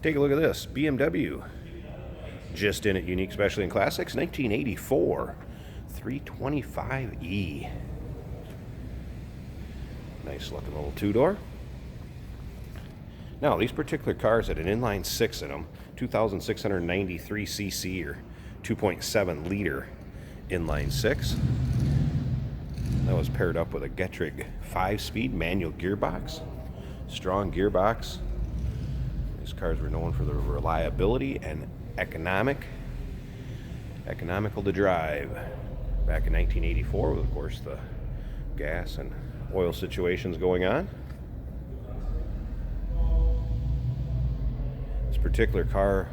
Take a look at this BMW. Just in at Unique Specialty and Classics, 1984 325E. Nice looking little two-door. Now, these particular cars had an inline six in them, 2,693 cc or 2.7 liter inline six. That was paired up with a Getrag 5-speed manual gearbox. Strong gearbox. These cars were known for their reliability and economical to drive. Back in 1984, with of course the gas and oil situations going on. This particular car,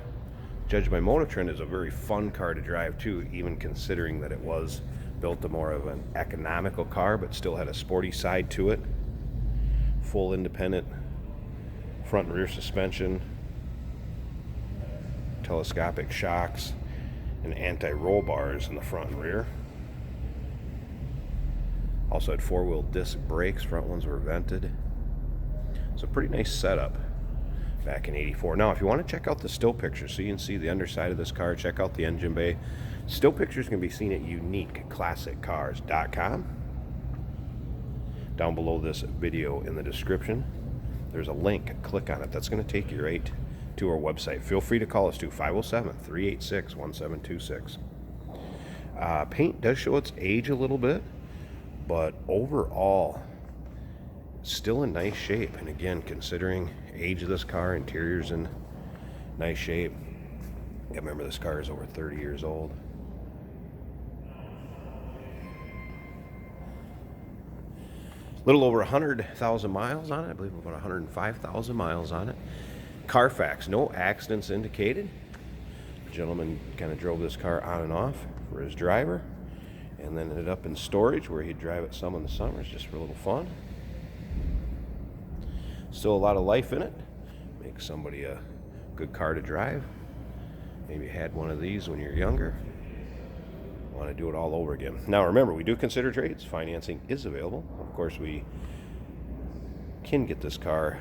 judged by Motor Trend, is a very fun car to drive too, even considering that it was built to more of an economical car, but still had a sporty side to it. Full independent front and rear suspension, telescopic shocks, and anti-roll bars in the front and rear. Also had four-wheel disc brakes. Front ones were vented. So pretty nice setup back in '84. Now, if you want to check out the still pictures so you can see the underside of this car, check out the engine bay. Still pictures can be seen at uniqueclassiccars.com. Down below this video in the description, there's a link. Click on it. That's going to take you right to our website. Feel free to call us too, 507-386-1726. Paint does show its age a little bit, but overall, still in nice shape. And again, considering age of this car, interior's in nice shape. Yeah, remember this car is over 30 years old. Little over 100,000 miles on it. I believe about 105,000 miles on it. Carfax, no accidents indicated. The gentleman kind of drove this car on and off for his driver, and then ended up in storage where he'd drive it some in the summers just for a little fun. Still a lot of life in it. Makes somebody a good car to drive. Maybe had one of these when you're younger. Want to do it all over again. Now remember, we do consider trades. Financing is available. Of course, we can get this car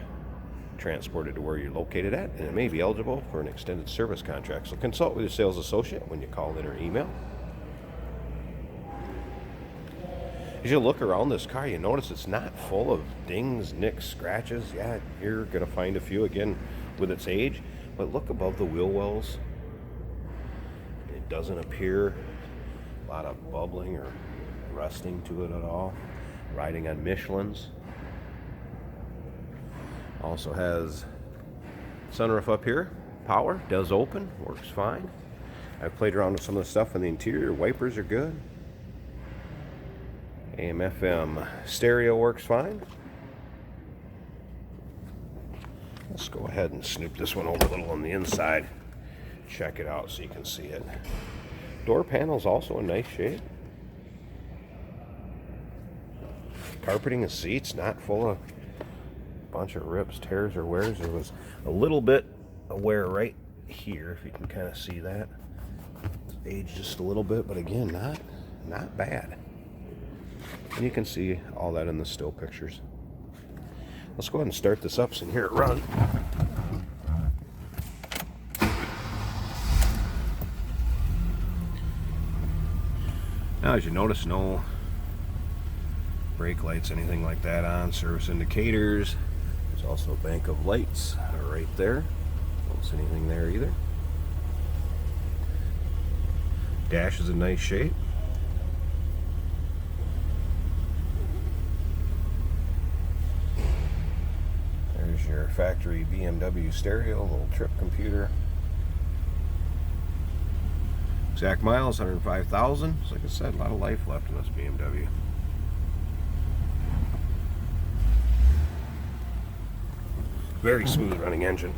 transported to where you're located at, and it may be eligible for an extended service contract. So consult with your sales associate when you call in or email. As you look around this car, you notice it's not full of dings, nicks, scratches. Yeah, you're going to find a few again with its age, but look above the wheel wells. It doesn't appear a lot of bubbling or rusting to it at all. Riding on Michelin's. Also has sunroof up here. Power does open, works fine. I've played around with some of the stuff in the interior. Wipers are good. AM/FM stereo works fine. Let's go ahead and snoop this one over a little on the inside. Check it out so you can see it. Door panel's also in nice shape. Carpeting and seats not full of a bunch of rips, tears, or wears. There was a little bit of wear right here, if you can kind of see that. It's aged just a little bit, but again, not bad. And you can see all that in the still pictures. Let's go ahead and start this up so you can hear it run. Now, as you notice, no brake lights, anything like that on. Service indicators. There's also a bank of lights right there. Don't see anything there either. Dash is in nice shape. There's your factory BMW stereo, little trip computer. Exact miles, 105,000. So like I said, a lot of life left in this BMW. Very smooth running engine.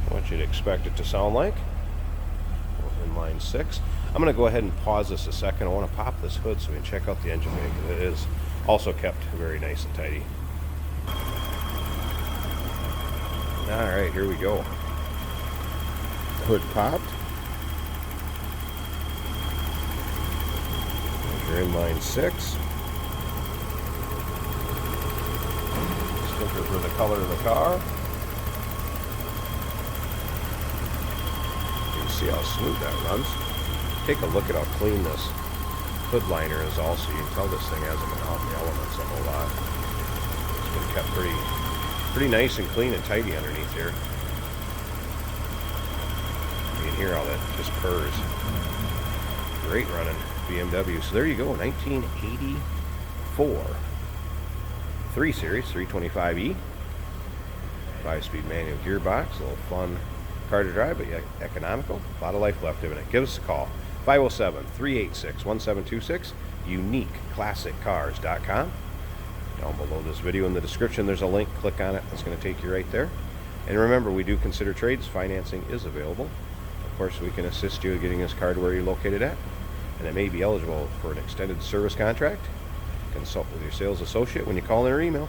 What you'd expect it to sound like. Inline 6. I'm going to go ahead and pause this a second. I want to pop this hood so we can check out the engine bay, because it is also kept very nice and tidy. Alright, here we go. Hood popped. You're in line 6. Sticker for the color of the car. You can see how smooth that runs. Take a look at how clean this hood liner is also. You can tell this thing hasn't been out in the elements a whole lot. It's been kept pretty nice and clean and tidy underneath here. You can hear how that just purrs. Great running BMW. So there you go, 1984 3 Series 325E. 5-speed manual gearbox. A little fun car to drive, but yet economical. A lot of life left in it. Give us a call. 507-386-1726. UniqueClassicCars.com. Down below this video in the description, there's a link. Click on it. That's going to take you right there. And remember, we do consider trades. Financing is available. Of course, we can assist you in getting this car to where you're located at. And it may be eligible for an extended service contract. Consult with your sales associate when you call in or email.